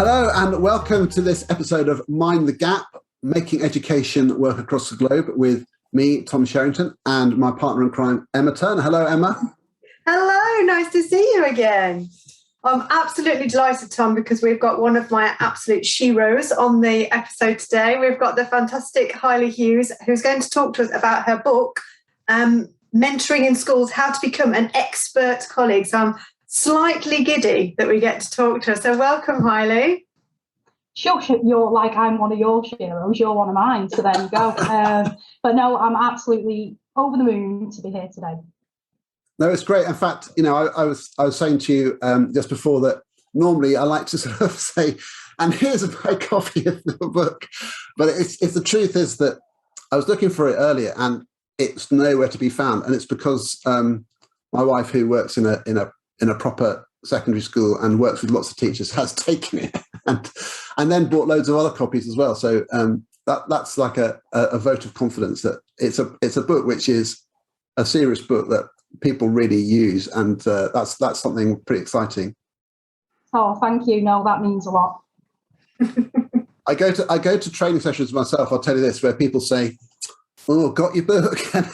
Hello and welcome to this episode of Mind the Gap, making education work across the globe with me, Tom Sherrington, and my partner in crime, Emma Turner. Hello, Emma. Hello, nice to see you again. I'm absolutely delighted, Tom, because we've got one of my absolute sheroes on the episode today. We've got the fantastic Haili Hughes, who's going to talk to us about her book, Mentoring in Schools, How to Become an Expert Colleague. So I'm slightly giddy that we get to talk to her. So welcome, Haili. Sure, you're like, I'm one of your heroes, you're one of mine, so there you go. But no, I'm absolutely over the moon to be here today. No, it's great. In fact, you know, I was saying to you just before that normally I like to sort of say, and here's my copy of the book, but it's the truth is that I was looking for it earlier and it's nowhere to be found, and it's because my wife, who works in a proper secondary school and works with lots of teachers, has taken it and then bought loads of other copies as well. So that's like a vote of confidence that it's a book which is a serious book that people really use, and that's something pretty exciting. Oh, thank you. No, that means a lot. I go to training sessions myself. I'll tell you this, where people say, "Oh, got your book," and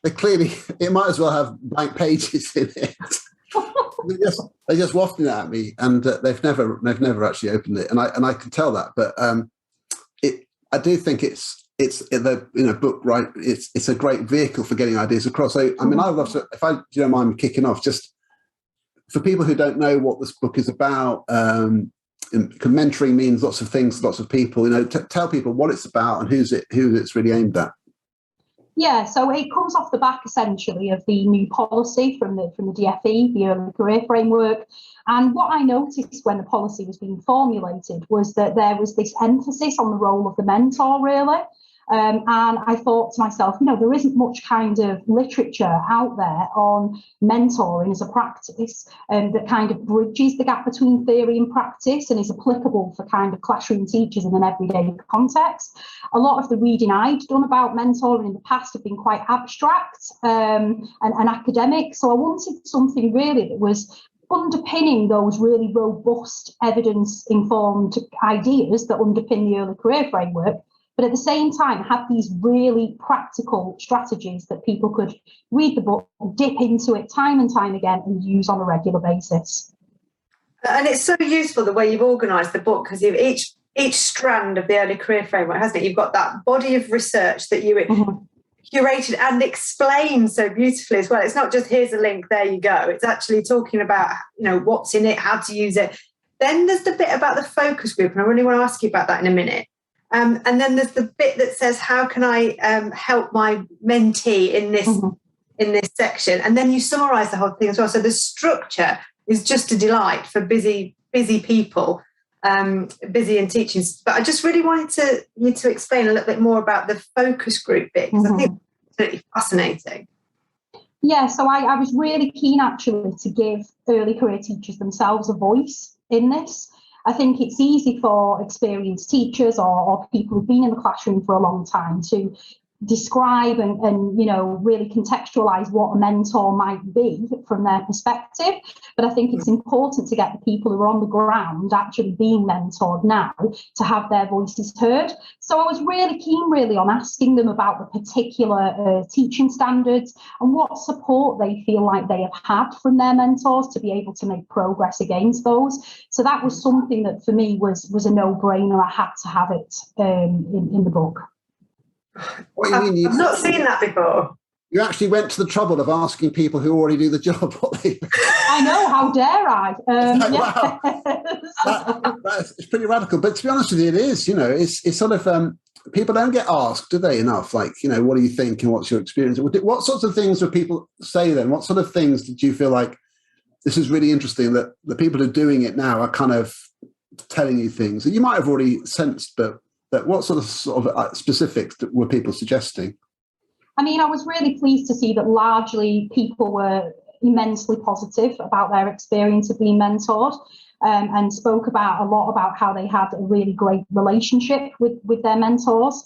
they clearly, it might as well have blank pages in it. They're just wafting it at me, and they've never actually opened it, and I can tell that. But I do think it's the book, right? It's a great vehicle for getting ideas across. So I mean, I'd love to, if you don't mind kicking off, just for people who don't know what this book is about. Mentoring means lots of things, lots of people. You know, tell people what it's about and who it's really aimed at. Yeah, so it comes off the back essentially of the new policy from the DFE, the Early Career Framework. And what I noticed when the policy was being formulated was that there was this emphasis on the role of the mentor, really. And I thought to myself, you know, there isn't much kind of literature out there on mentoring as a practice that kind of bridges the gap between theory and practice and is applicable for kind of classroom teachers in an everyday context. A lot of the reading I'd done about mentoring in the past have been quite abstract and academic. So I wanted something really that was underpinning those really robust evidence-informed ideas that underpin the Early Career Framework, but at the same time have these really practical strategies that people could read the book, dip into it time and time again and use on a regular basis. And it's so useful the way you've organised the book, because you've each strand of the Early Career Framework, hasn't it? You've got that body of research that you curated and explained so beautifully as well. It's not just here's a link, there you go. It's actually talking about, you know, what's in it, how to use it. Then there's the bit about the focus group, and I really want to ask you about that in a minute. And then there's the bit that says, how can I help my mentee in this section? And then you summarise the whole thing as well. So the structure is just a delight for busy people, busy in teaching. But I just really wanted you to explain a little bit more about the focus group bit, because I think it's absolutely fascinating. Yeah, so I was really keen actually to give early career teachers themselves a voice in this. I think it's easy for experienced teachers or people who've been in the classroom for a long time to describe and you know, really contextualise what a mentor might be from their perspective. But I think it's important to get the people who are on the ground actually being mentored now to have their voices heard. So I was really keen on asking them about the particular teaching standards and what support they feel like they have had from their mentors to be able to make progress against those. So that was something that for me was a no-brainer. I had to have it in the book. What do you mean? I've not seen that before. You actually went to the trouble of asking people who already do the job what they... I know, how dare I? Wow. It's pretty radical, but to be honest with you, it is, you know, it's sort of, people don't get asked, do they, enough? Like, you know, what do you think and what's your experience? What sorts of things do people say then? What sort of things did you feel like, this is really interesting, that the people who are doing it now are kind of telling you things that you might have already sensed, but that what sort of specifics were people suggesting? I mean, I was really pleased to see that largely people were immensely positive about their experience of being mentored, and spoke a lot about how they had a really great relationship with their mentors.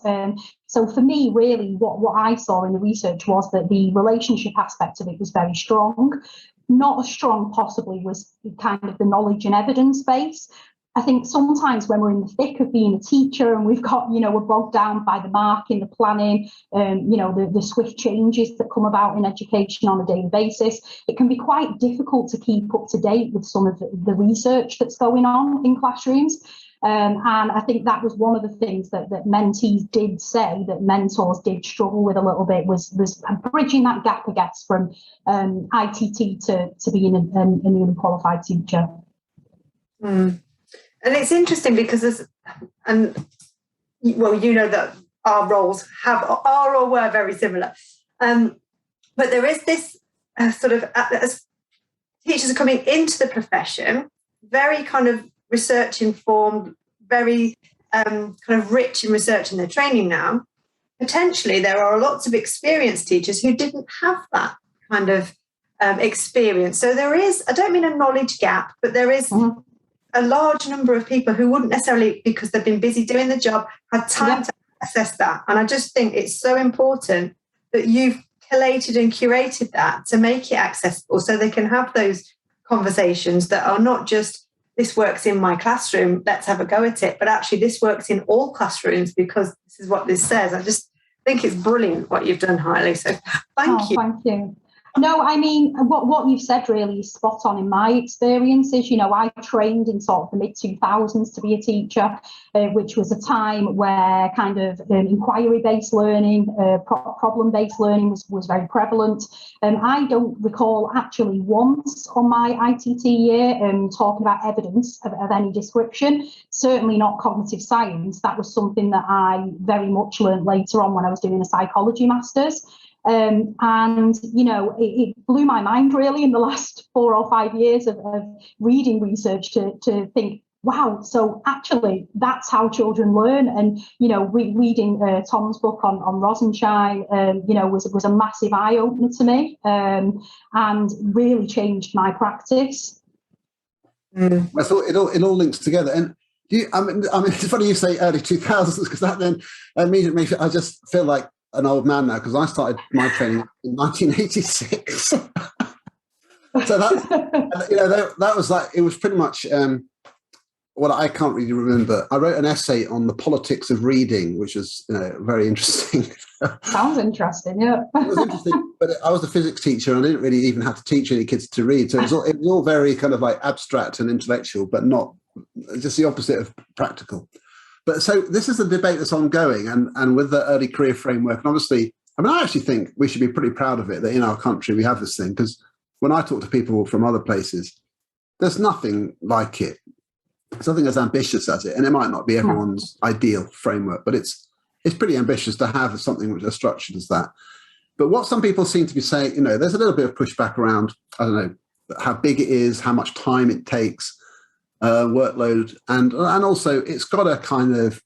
So for me, really, what I saw in the research was that the relationship aspect of it was very strong. Not as strong possibly was kind of the knowledge and evidence base. I think sometimes when we're in the thick of being a teacher and we've got, we're bogged down by the marking, the planning, the swift changes that come about in education on a daily basis, it can be quite difficult to keep up to date with some of the research that's going on in classrooms. And I think that was one of the things that mentees did say that mentors did struggle with a little bit was bridging that gap, I guess, from ITT to being a newly qualified teacher. Mm. And it's interesting because that our roles are or were very similar. But there is this sort of, as teachers are coming into the profession, very kind of research informed, very kind of rich in research in their training now. Potentially, there are lots of experienced teachers who didn't have that kind of experience. So there is, I don't mean a knowledge gap, but there is a large number of people who wouldn't necessarily, because they've been busy doing the job, had time to access that. And I just think it's so important that you've collated and curated that to make it accessible so they can have those conversations that are not just, this works in my classroom, let's have a go at it, but actually this works in all classrooms because this is what this says. I just think it's brilliant what you've done, Haili. So thank you. Thank you. No, I mean, what you've said really is spot on in my experiences. I trained in sort of the mid-2000s to be a teacher, which was a time where kind of inquiry-based learning, problem-based learning was very prevalent. I don't recall actually once on my ITT year talking about evidence of any description, certainly not cognitive science. That was something that I very much learned later on when I was doing a psychology master's. It blew my mind really in the last 4 or 5 years of reading research to think, wow, so actually that's how children learn. And, reading Tom's book on Rosenshine, was a massive eye opener to me and really changed my practice. I thought it all links together. And I mean, it's funny you say early 2000s because that then immediately I just feel like an old man now because I started my training in 1986. So that was like, it was pretty much what I can't really remember. I wrote an essay on the politics of reading, which was very interesting. Sounds interesting, yeah. It was interesting, but I was a physics teacher and I didn't really even have to teach any kids to read. So it was all very kind of like abstract and intellectual, but not just the opposite of practical. But so this is a debate that's ongoing and with the early career framework. And obviously, I actually think we should be pretty proud of it that in our country we have this thing, because when I talk to people from other places, there's nothing like it. It's nothing as ambitious as it. And it might not be everyone's ideal framework, but it's pretty ambitious to have something which is structured as that. But what some people seem to be saying, there's a little bit of pushback around, I don't know, how big it is, how much time it takes, workload, and also it's got a kind of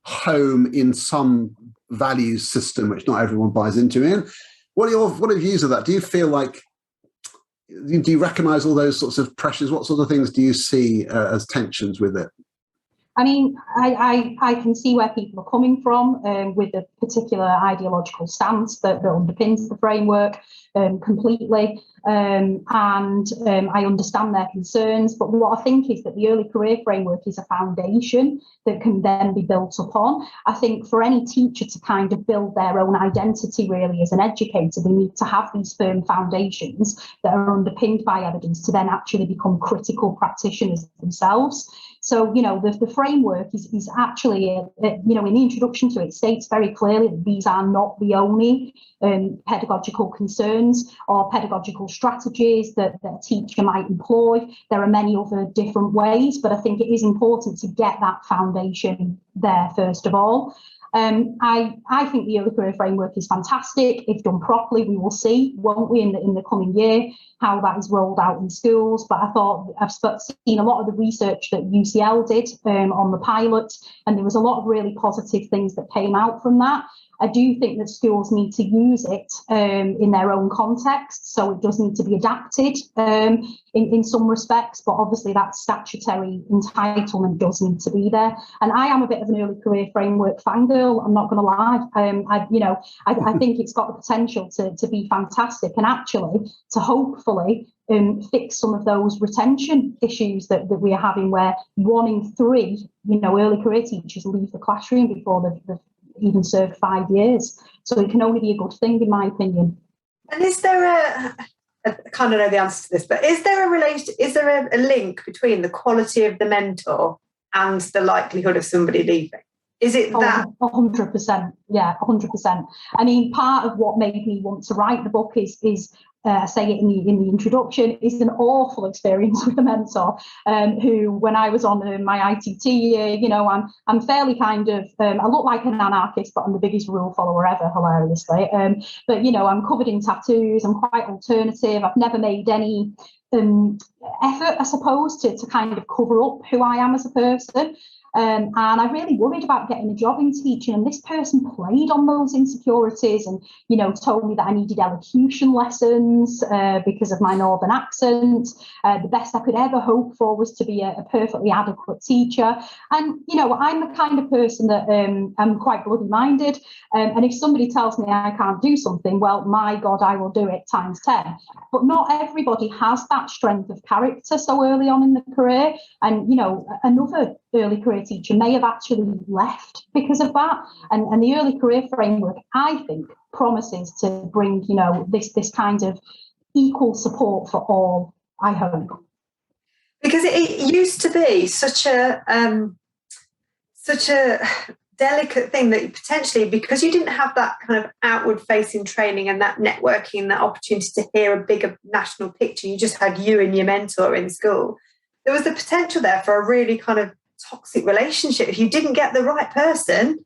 home in some values system which not everyone buys into. And what are your views of that? Do you feel like, do you recognize all those sorts of pressures? What sort of things do you see as tensions with it? I mean, I can see where people are coming from with a particular ideological stance that underpins the framework completely. And I understand their concerns. But what I think is that the early career framework is a foundation that can then be built upon. I think for any teacher to kind of build their own identity really as an educator, they need to have these firm foundations that are underpinned by evidence to then actually become critical practitioners themselves. So, the framework is actually, in the introduction to it, states very clearly that these are not the only pedagogical concerns or pedagogical strategies that a teacher might employ. There are many other different ways, but I think it is important to get that foundation there first of all. I think the early career framework is fantastic. If done properly, we will see, won't we, in the coming year, how that is rolled out in schools. But I thought I've seen a lot of the research that UCL did on the pilot, and there was a lot of really positive things that came out from that. I do think that schools need to use it in their own context, so it does need to be adapted in some respects, but obviously that statutory entitlement does need to be there. And I am a bit of an early career framework fangirl, I'm not going to lie. I think it's got the potential to be fantastic, and actually to hopefully fix some of those retention issues that we are having, where 1 in 3, early career teachers leave the classroom before they've even served 5 years. So it can only be a good thing, in my opinion. And is there I kind of know the answer to this, but is there a link between the quality of the mentor and the likelihood of somebody leaving? Is it that? 100%. Yeah, 100%. I mean, part of what made me want to write the book is I say it in the introduction, is an awful experience with a mentor who, when I was on my ITT year, I'm fairly kind of, I look like an anarchist, but I'm the biggest rule follower ever, hilariously. But, I'm covered in tattoos, I'm quite alternative, I've never made any effort, I suppose, to kind of cover up who I am as a person. And I really worried about getting a job in teaching, and this person played on those insecurities and, told me that I needed elocution lessons because of my northern accent. The best I could ever hope for was to be a perfectly adequate teacher. And, I'm the kind of person that I'm quite bloody-minded. And if somebody tells me I can't do something, well, my God, I will do it times 10. But not everybody has that strength of character so early on in the career. And, another early career teacher may have actually left because of that. And the early career framework, I think, promises to bring, this kind of equal support for all, I hope. Because it used to be such a delicate thing that potentially, because you didn't have that kind of outward facing training and that networking and that opportunity to hear a bigger national picture, you just had you and your mentor in school. There was the potential there for a really kind of toxic relationship. If you didn't get the right person,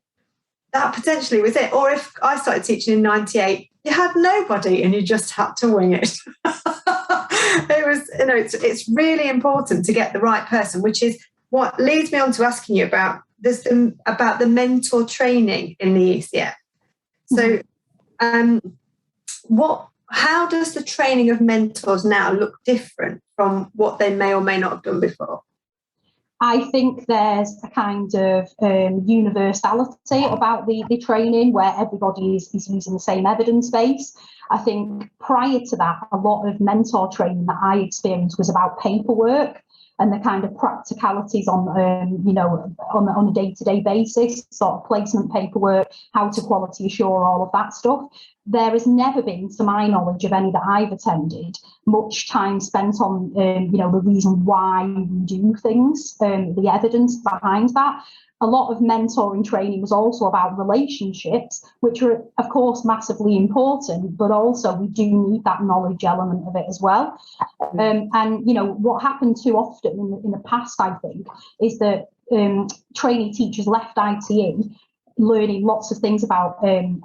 that potentially was it. Or if I started teaching in 98, you had nobody and you just had to wing it. It was, it's really important to get the right person, which is what leads me on to asking you about the mentor training in the ECF. So how does the training of mentors now look different from what they may or may not have done before? I think there's a kind of universality about the training where everybody is using the same evidence base. I think prior to that, a lot of mentor training that I experienced was about paperwork and the kind of practicalities on a day-to-day basis, sort of placement paperwork, how to quality assure, all of that stuff. There has never been, to my knowledge, of any that I've attended, much time spent on, the reason why we do things, the evidence behind that. A lot of mentoring training was also about relationships, which are, of course, massively important, but also we do need that knowledge element of it as well. And, what happened too often in the past, I think, is that trainee teachers left ITE learning lots of things about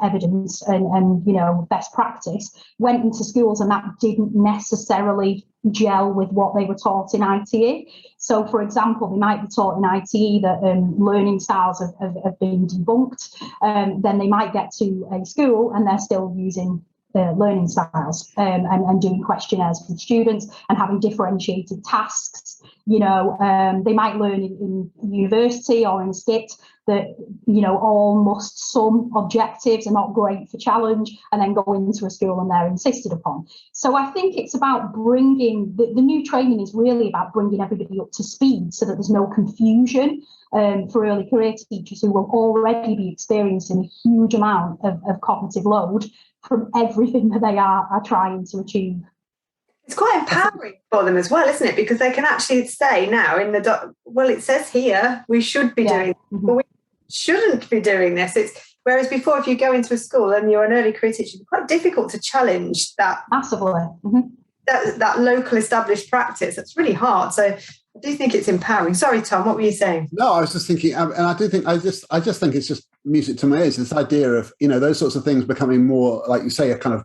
evidence and best practice, went into schools, and that didn't necessarily gel with what they were taught in ITE. So, for example, they might be taught in ITE that learning styles have been debunked. Then they might get to a school and they're still using learning styles and doing questionnaires with students and having differentiated tasks. They might learn in university or in STIT that, all must sum objectives are not great for challenge, and then go into a school and they're insisted upon. So I think it's about bringing, the new training is really about bringing everybody up to speed so that there's no confusion for early career teachers who will already be experiencing a huge amount of cognitive load from everything that they are trying to achieve. It's quite empowering for them as well, isn't it? Because they can actually say now it says here we should be doing, but we shouldn't be doing this. Whereas before, if you go into a school and you're an early career teacher, it's quite difficult to challenge that massively. That local established practice. That's really hard. So I do think it's empowering. Sorry, Tom, what were you saying? No, I was just thinking, and I do think I just think it's just music to my ears. This idea of those sorts of things becoming more, like you say, a kind of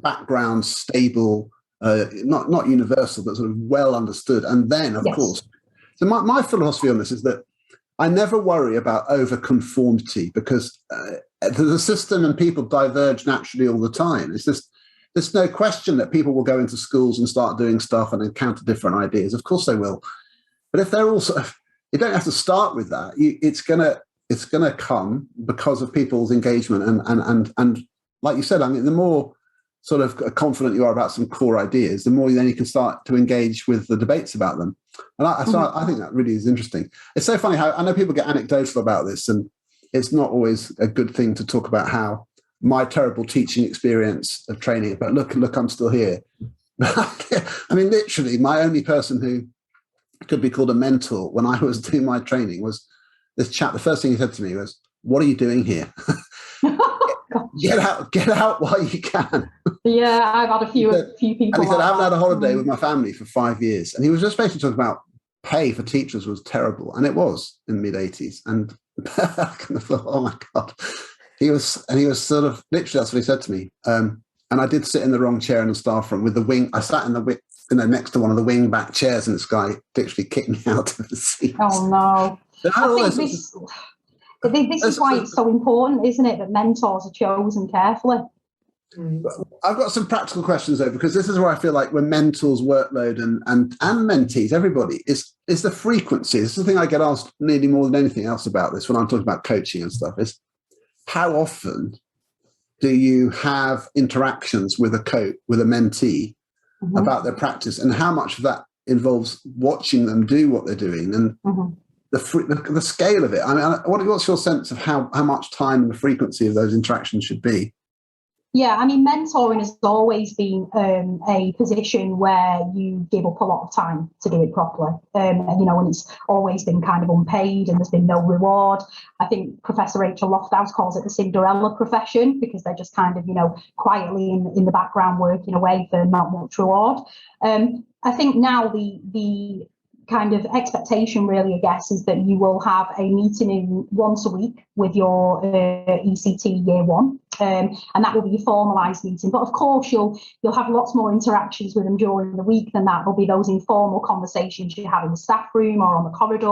background stable. Not universal, but sort of well understood. And then, of course, so my philosophy on this is that I never worry about over conformity, because the system and people diverge naturally all the time. It's just, there's no question that people will go into schools and start doing stuff and encounter different ideas. Of course they will. But if they're also, you don't have to start with that. It's gonna come because of people's engagement and like you said, I mean, the more sort of confident you are about some core ideas, the more then you can start to engage with the debates about them. And I think that really is interesting. It's so funny how I know people get anecdotal about this, and it's not always a good thing to talk about how my terrible teaching experience of training, but look, I'm still here. I mean, literally, my only person who could be called a mentor when I was doing my training was this chap. The first thing he said to me was, "What are you doing here? Get out while you can." Yeah, I've had a few people. And he said, like "I haven't had a holiday that. with my family for 5 years." And he was just basically talking about pay for teachers was terrible, and it was in the mid-'80s. And I kind of thought, oh my God. He was sort of, literally, that's what he said to me. And I did sit in the wrong chair in the staff room with the wing. I sat in the next to one of the wing back chairs, and this guy literally kicked me out of the seat. Oh no! I think this is why it's so important, isn't it, that mentors are chosen carefully. I've got some practical questions though, because this is where I feel like when mentors' workload and mentees, everybody, is the frequency. This is the thing I get asked nearly more than anything else about this when I'm talking about coaching and stuff, is how often do you have interactions with a mentee about their practice, and how much of that involves watching them do what they're doing, and the scale of it. I mean, what's your sense of how much time and the frequency of those interactions should be? Yeah, I mean, mentoring has always been a position where you give up a lot of time to do it properly. And it's always been kind of unpaid and there's been no reward. I think Professor Rachel Lofthouse calls it the Cinderella profession, because they're just kind of, quietly in the background working away for not much reward. I think now the kind of expectation really, I guess, is that you will have a meeting once a week with your ECT year one, and that will be a formalised meeting. But of course, you'll have lots more interactions with them during the week than that. There'll be those informal conversations you have in the staff room or on the corridor,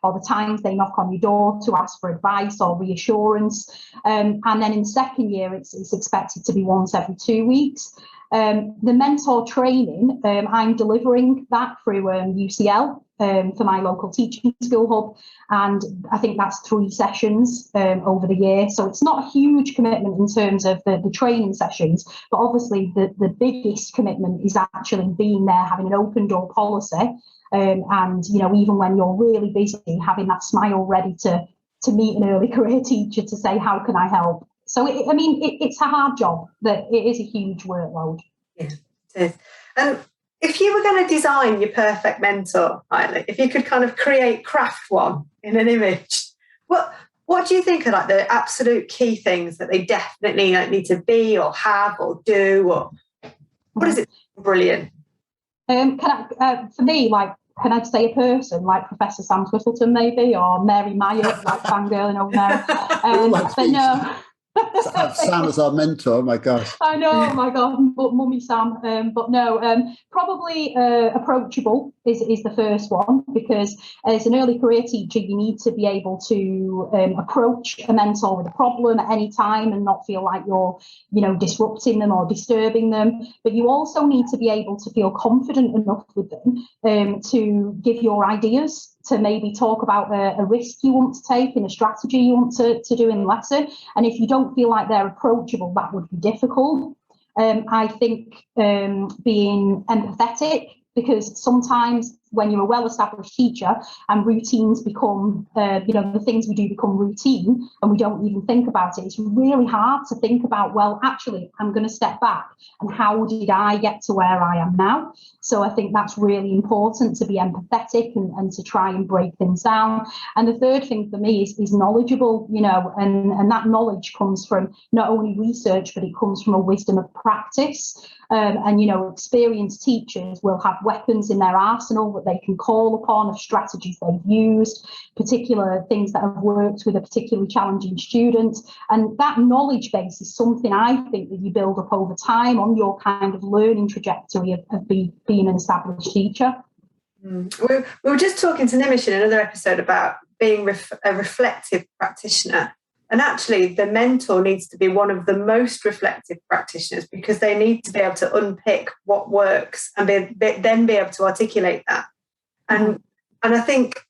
or the times they knock on your door to ask for advice or reassurance. And then in the second year, it's expected to be once every 2 weeks. The mentor training, I'm delivering that through UCL for my local teaching school hub, and I think that's 3 sessions over the year. So it's not a huge commitment in terms of the training sessions, but obviously the biggest commitment is actually being there, having an open door policy, and even when you're really busy, having that smile ready to meet an early career teacher to say, how can I help? So, it's a hard job, but it is a huge workload. Yeah, it is. And if you were going to design your perfect mentor, Haili, if you could kind of craft one in an image, what do you think are like the absolute key things that they definitely need to be or have or do? Or what is it? Brilliant. For me, can I say a person like Professor Sam Twittleton maybe, or Mary Myatt, like fangirl in Old Mary? But no. Have Sam as our mentor, oh my gosh. I know, oh my God, but Mummy Sam. But no, probably approachable is the first one, because as an early career teacher, you need to be able to approach a mentor with a problem at any time and not feel like you're, disrupting them or disturbing them. But you also need to be able to feel confident enough with them to give your ideas, to maybe talk about a risk you want to take in a strategy you want to do in the lesson. And if you don't feel like they're approachable, that would be difficult. I think being empathetic, because sometimes when you're a well-established teacher and routines become, the things we do become routine and we don't even think about it, it's really hard to think about, well, actually, I'm going to step back and how did I get to where I am now? So I think that's really important, to be empathetic and to try and break things down. And the third thing for me is knowledgeable, and that knowledge comes from not only research, but it comes from a wisdom of practice. Experienced teachers will have weapons in their arsenal that they can call upon, of strategies they've used, particular things that have worked with a particularly challenging student. And that knowledge base is something I think that you build up over time on your kind of learning trajectory of being an established teacher. We were just talking to Nimish in another episode about being a reflective practitioner. And actually, the mentor needs to be one of the most reflective practitioners, because they need to be able to unpick what works and then be able to articulate that. And I think,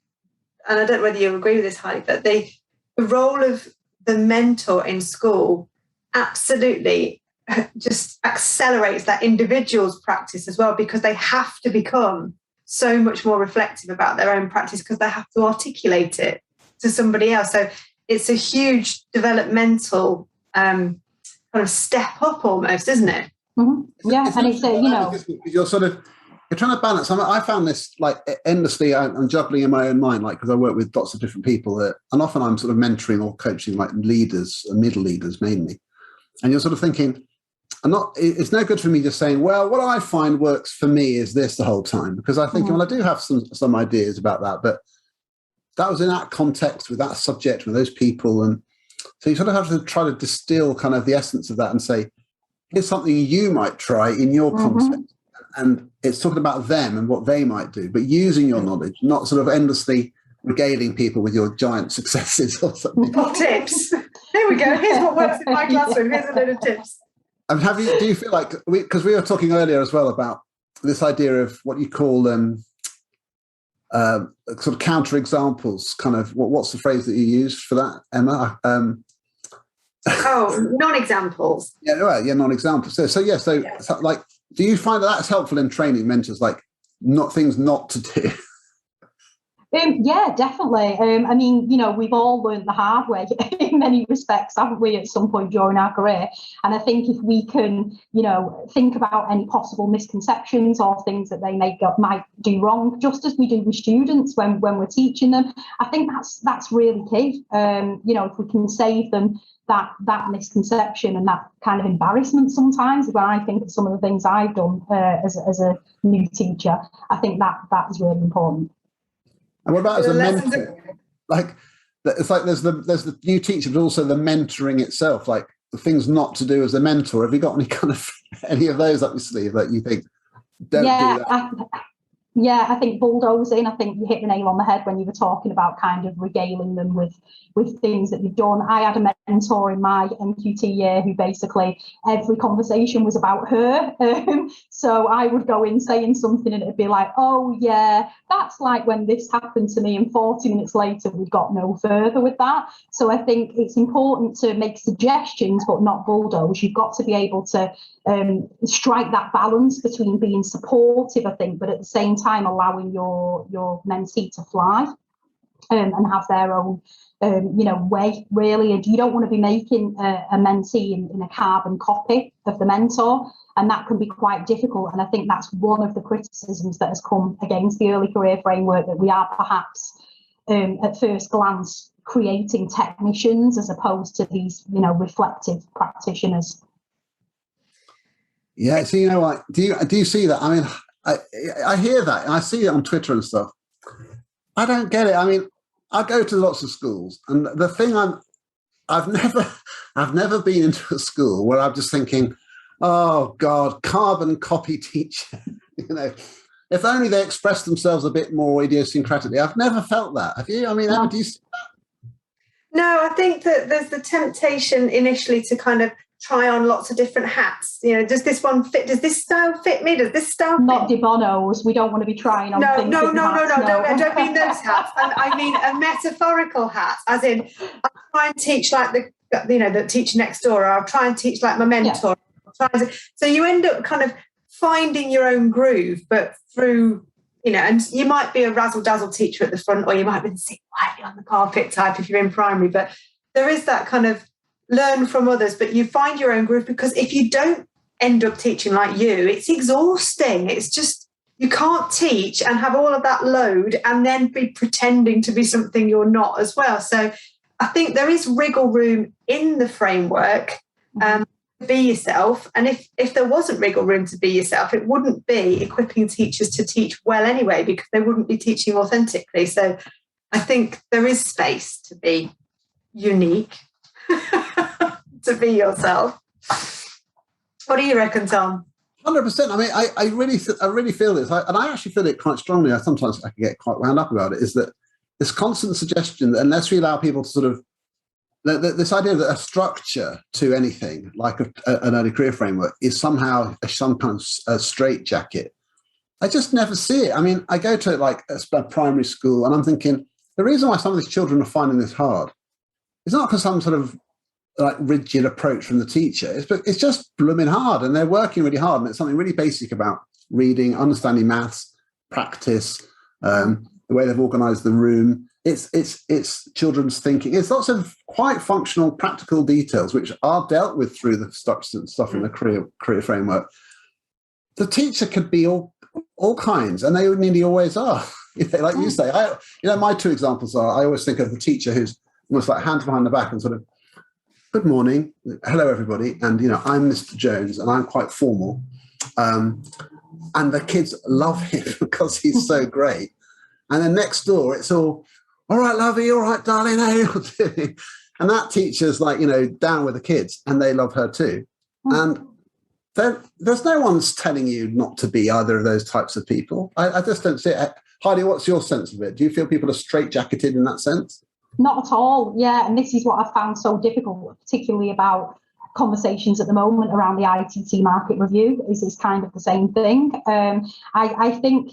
and I don't know whether you agree with this, Haili, but the role of the mentor in school absolutely just accelerates that individual's practice as well, because they have to become so much more reflective about their own practice, because they have to articulate it to somebody else. So it's a huge developmental kind of step up almost, isn't it? Mm-hmm. Yeah, and it's you're trying to balance. I found this like endlessly. I'm juggling in my own mind, like, because I work with lots of different people, and often I'm sort of mentoring or coaching like leaders, middle leaders mainly. And you're sort of thinking, it's no good for me just saying, well, what I find works for me is this the whole time, because I think, well, I do have some ideas about that, but that was in that context with that subject with those people. And so you sort of have to try to distill kind of the essence of that and say, here's something you might try in your context. And it's talking about them and what they might do, but using your knowledge, not sort of endlessly regaling people with your giant successes or something. Or tips. Here we go. Here's what works in my classroom. Here's a load of tips. And do you feel like, because we were talking earlier as well about this idea of what you call sort of counter examples, kind of, what's the phrase that you use for that, Emma? Non-examples. Yeah, right. Yeah, non-examples. So like, do you find that that's helpful in training mentors, like things not to do? Yeah, definitely. I mean, we've all learned the hard way in many respects, haven't we, at some point during our career? And I think if we can, think about any possible misconceptions or things that they might do wrong, just as we do with students when we're teaching them, I think that's really key. If we can save them that misconception and that kind of embarrassment sometimes, when I think of some of the things I've done as a new teacher, I think that is really important. And what about as a mentor? Like, it's like there's the new teacher, but also the mentoring itself, like the things not to do as a mentor. Have you got any of those up your sleeve that you think don't do that? I think bulldozing. I think you hit the nail on the head when you were talking about kind of regaling them with things that you've done. I had a mentor in my NQT year who basically every conversation was about her. So I would go in saying something and it'd be like, oh yeah, that's like when this happened to me, and 40 minutes later we got no further with that. So I think it's important to make suggestions but not bulldoze. You've got to be able to strike that balance between being supportive, I think, but at the same time allowing your mentee to fly and have their own way, really. And you don't want to be making a mentee in a carbon copy of the mentor, and that can be quite difficult. And I think that's one of the criticisms that has come against the early career framework, that we are perhaps at first glance creating technicians as opposed to these reflective practitioners. Yeah, so what? Do you see that? I mean, I hear that, and I see it on Twitter and stuff. I don't get it. I mean, I go to lots of schools, and the thing I've never been into a school where I'm just thinking, oh God, carbon copy teacher. If only they expressed themselves a bit more idiosyncratically. I've never felt that. Have you? I mean, Emma, do you see that? No, I think that there's the temptation initially to kind of try on lots of different hats. Does this one fit? Does this style fit me? Does this style fit? Not de Bonos. We don't want to be trying on things. No. I don't mean those hats. I mean a metaphorical hat, as in I'll try and teach like the teacher next door, or I'll try and teach like my mentor. Yeah. So you end up kind of finding your own groove, but through, and you might be a razzle-dazzle teacher at the front, or you might be sit quietly on the carpet type if you're in primary, but there is that kind of learn from others, but you find your own groove, because if you don't end up teaching like you, it's exhausting. It's just, you can't teach and have all of that load and then be pretending to be something you're not as well. So I think there is wriggle room in the framework to be yourself. And if there wasn't wriggle room to be yourself, it wouldn't be equipping teachers to teach well anyway, because they wouldn't be teaching authentically. So I think there is space to be unique. To be yourself. What do you reckon, Tom? 100%. I mean, I really feel this, and I actually feel it quite strongly. Sometimes I can get quite wound up about it. Is that this constant suggestion that unless we allow people to sort of this idea that a structure to anything, like an early career framework, is somehow some kind of a straitjacket. I just never see it. I mean, I go to like a primary school and I'm thinking, the reason why some of these children are finding this hard is not because some sort of like rigid approach from the teacher. It's just blooming hard, and they're working really hard, and it's something really basic about reading, understanding maths, practice, the way they've organised the room. It's children's thinking. It's lots of quite functional, practical details which are dealt with through the stuff in the career framework. The teacher could be all kinds, and they nearly always are. Like you say, my two examples are, I always think of the teacher who's almost like hands behind the back and sort of, good morning, hello everybody, and I'm Mr. Jones and I'm quite formal, and the kids love him because he's so great. And then next door it's all right, lovey, all right, darling, how you doing? And that teacher's like, down with the kids, and they love her too. And there's no one's telling you not to be either of those types of people. I just don't see it. Haili, what's your sense of it? Do you feel people are straitjacketed in that sense? Not at all, yeah. And this is what I found so difficult, particularly about conversations at the moment around the ITT market review, is kind of the same thing. I think,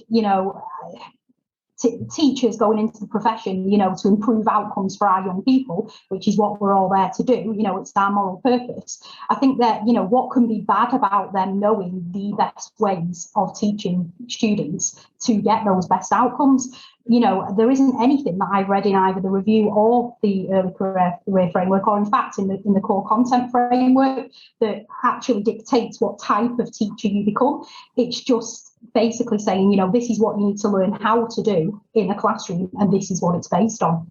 teachers going into the profession, to improve outcomes for our young people, which is what we're all there to do, it's our moral purpose. I think that, what can be bad about them knowing the best ways of teaching students to get those best outcomes? There isn't anything that I've read in either the review or the early career framework, or in fact in the core content framework, that actually dictates what type of teacher you become. It's just basically saying, this is what you need to learn how to do in a classroom, and this is what it's based on.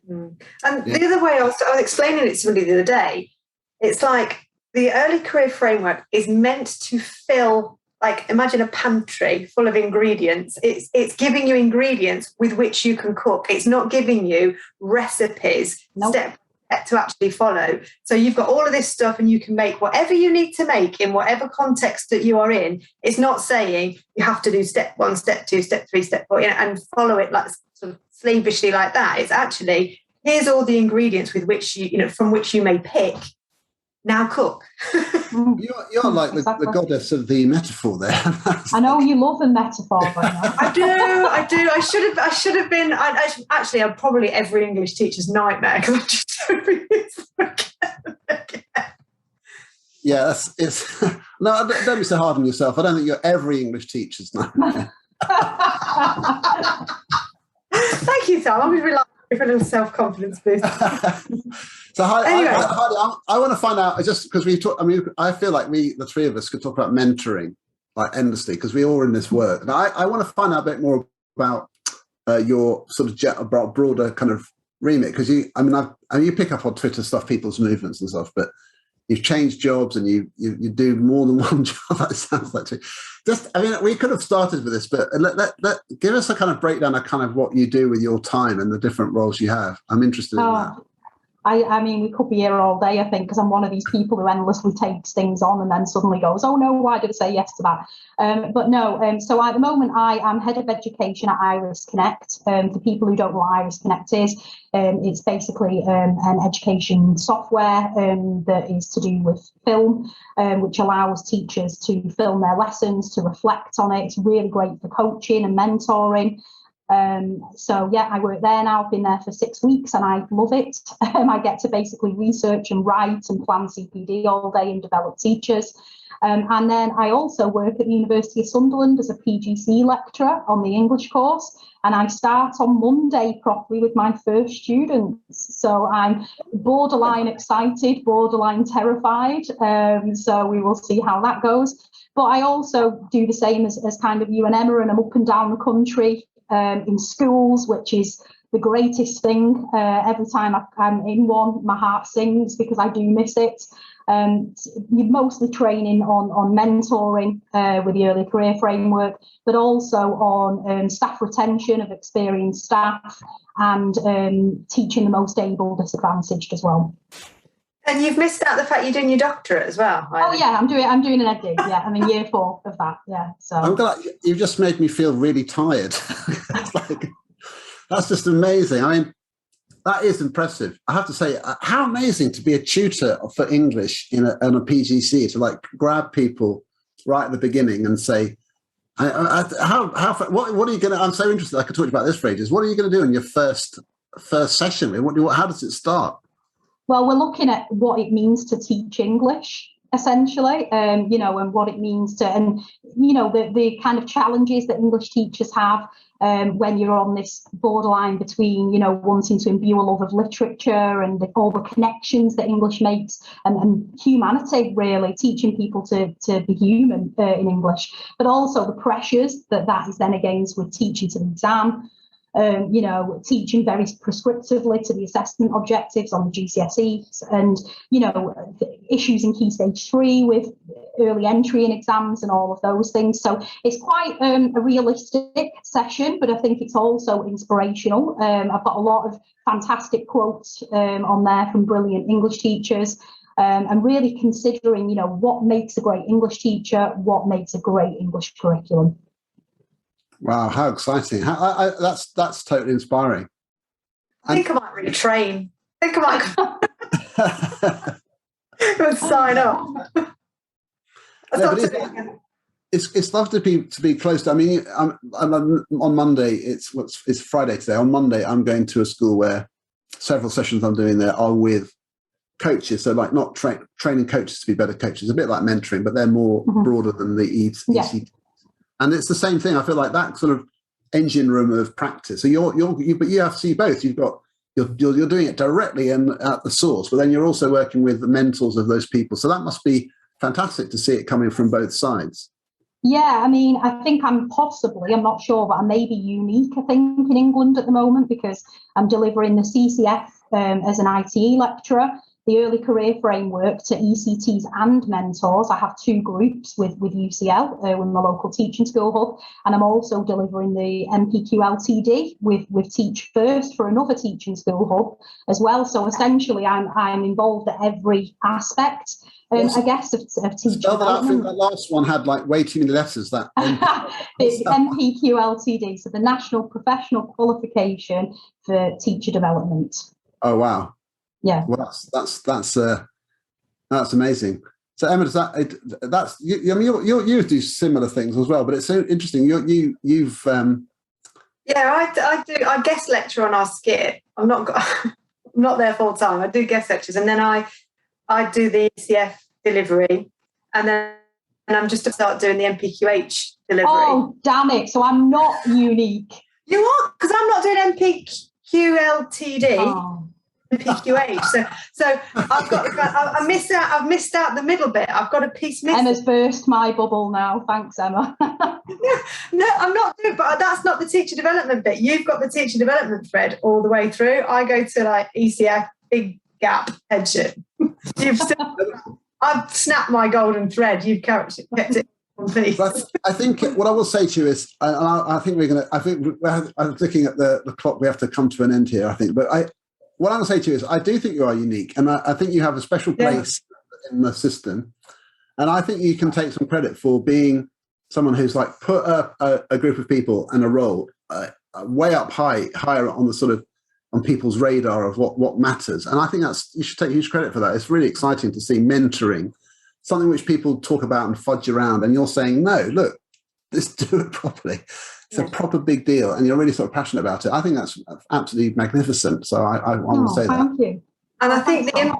And the other way, I was explaining it to somebody the other day, it's like the early career framework is meant to fill, like, imagine a pantry full of ingredients. It's giving you ingredients with which you can cook. It's not giving you recipes step to actually follow. So you've got all of this stuff, and you can make whatever you need to make in whatever context that you are in. It's not saying you have to do step 1, step 2, step 3, step 4, and follow it like sort of slavishly like that. It's actually, here's all the ingredients with which from which you may pick. Now cook. You're like the goddess of the metaphor there. I know you love a metaphor. I do. I should have been. Actually, I'm probably every English teacher's nightmare, because I just don't read this again. Yeah, it's no. Don't be so hard on yourself. I don't think you're every English teacher's nightmare. Thank you, Tom. I'm going to rely for a little self-confidence boost. So Anyway. I want to find out, just because we talk. I mean, I feel like the three of us could talk about mentoring like endlessly, because we all are in this work. And I want to find out a bit more about your sort of broader kind of remit, because you pick up on Twitter stuff, people's movements and stuff, but you've changed jobs and you do more than one job. That sounds like too. We could have started with this, but give us a kind of breakdown of kind of what you do with your time and the different roles you have. I'm interested in that. I mean, we could be here all day, I think, because I'm one of these people who endlessly takes things on and then suddenly goes, oh no, why did I say yes to that? But no, so at the moment I am head of education at Iris Connect. For people who don't know what Iris Connect is, it's basically an education software that is to do with film, which allows teachers to film their lessons, to reflect on it. It's really great for coaching and mentoring. I work there now. I've been there for 6 weeks and I love it. I get to basically research and write and plan CPD all day and develop teachers. And then I also work at the University of Sunderland as a PGC lecturer on the English course. And I start on Monday properly with my first students. So I'm borderline excited, borderline terrified. So we will see how that goes. But I also do the same as kind of you and Emma, and I'm up and down the country. In schools, which is the greatest thing. Every time I'm in one, my heart sings because I do miss it. You're mostly training on mentoring with the early career framework, but also on staff retention of experienced staff and teaching the most able disadvantaged as well. And you've missed out the fact you're doing your doctorate as well. Oh yeah, I'm doing an EdD. Yeah, I'm in year 4 of that. Yeah, so I'm glad you've just made me feel really tired. That's just amazing. I mean, That is impressive. I have to say, how amazing to be a tutor for English in a PGC, to like grab people right at the beginning and say, what are you going to, I'm so interested, I could talk about this for ages. What are you going to do in your first session? How does it start? Well, we're looking at what it means to teach English, essentially, and what it means to, and, the kind of challenges that English teachers have when you're on this borderline between, wanting to imbue a love of literature and all the connections that English makes and humanity, really, teaching people to be human in English, but also the pressures that is then against with teaching to the exam. Teaching very prescriptively to the assessment objectives on the GCSEs, and issues in Key Stage 3 with early entry in exams and all of those things. So it's quite a realistic session, but I think it's also inspirational. I've got a lot of fantastic quotes on there from brilliant English teachers. And really considering, what makes a great English teacher, what makes a great English curriculum. Wow, how exciting. That's totally inspiring. I think I might retrain. I think I might sign up. It's lovely to be close to. I mean, I'm on Monday. It's Friday today. On Monday, I'm going to a school where several sessions I'm doing there are with coaches. So like not training coaches to be better coaches, a bit like mentoring, but they're more broader than the ECT. And it's the same thing. I feel like that sort of engine room of practice. So but you have to see both. You're doing it directly and at the source, but then you're also working with the mentors of those people. So that must be fantastic to see it coming from both sides. Yeah, I mean, I think I'm not sure, but I may be unique, I think, in England at the moment, because I'm delivering the CCF as an ITE lecturer, the early career framework to ECTs and mentors. I have two groups with UCL, with my local teaching school hub, and I'm also delivering the MPQ LTD with Teach First for another teaching school hub as well. So essentially, I'm involved at every aspect, I guess, of teaching. I think that last one had like way too many letters. That it's MPQ LTD, so the National Professional Qualification for Teacher Development. Oh wow. Yeah, well, that's amazing. So Emma, that's you? I mean, you do similar things as well, but it's so interesting. You've yeah, I do. I guest lecture on our skit. I'm not there full time. I do guest lectures, and then I do the ECF delivery, and then I'm just to start doing the MPQH delivery. Oh damn it! So I'm not unique. You are, because I'm not doing MPQ LTD. Oh. PQH. So I've missed out the middle bit. I've got a piece missing. Emma's burst my bubble now. Thanks, Emma. No, I'm not doing, but that's not the teacher development bit. You've got the teacher development thread all the way through. I go to like ECF, big gap, headship. I've snapped my golden thread. You've kept it. I think what I will say to you is, I think I'm looking at the clock. We have to come to an end here, I think. But what I'm going to say to you is, I do think you are unique, and I think you have a special place in the system. And I think you can take some credit for being someone who's like put a group of people and a role way up higher on the sort of on people's radar of what matters. And I think you should take huge credit for that. It's really exciting to see mentoring, something which people talk about and fudge around, and you're saying, no, look, let's do it properly. It's a proper big deal, and you're really sort of passionate about it. I think that's absolutely magnificent. So I want to say that. Thank you. And I think the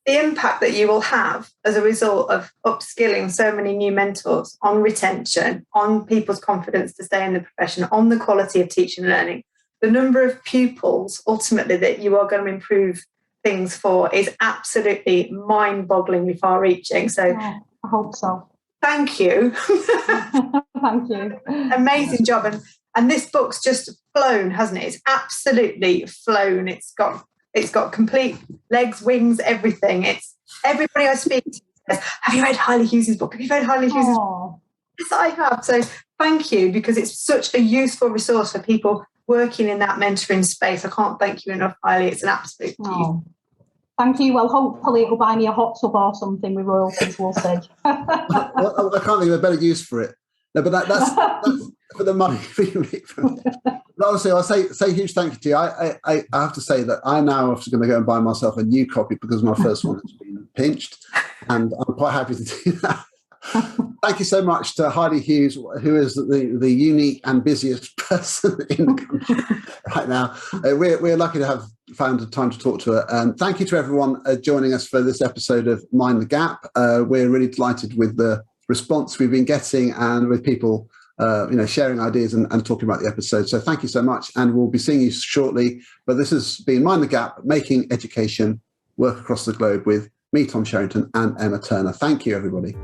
impact that you will have as a result of upskilling so many new mentors on retention, on people's confidence to stay in the profession, on the quality of teaching and learning, the number of pupils ultimately that you are going to improve things for is absolutely mind-bogglingly far-reaching. So I hope so. Thank you. Thank you. Amazing job. And this book's just flown, hasn't it? It's absolutely flown. It's got complete legs, wings, everything. It's everybody I speak to says, have you read Haili Hughes' book? Have you read Haili Hughes' book? Yes, I have. So thank you, because it's such a useful resource for people working in that mentoring space. I can't thank you enough, Haili. It's an absolute pleasure. Thank you. Well, hopefully it'll buy me a hot tub or something with royalties, we'll see. I can't think of a better use for it. No, but for the money. But honestly, I'll say huge thank you to you. I have to say that I now am going to go and buy myself a new copy because my first one has been pinched, and I'm quite happy to do that. Thank you so much to Haili Hughes, who is the unique and busiest person in the country right now. We're lucky to have found the time to talk to her. And thank you to everyone joining us for this episode of Mind the Gap. We're really delighted with the response we've been getting and with people sharing ideas and talking about the episode. So thank you so much, and we'll be seeing you shortly. But this has been Mind the Gap, making education work across the globe with me, Tom Sherrington, and Emma Turner. Thank you, everybody.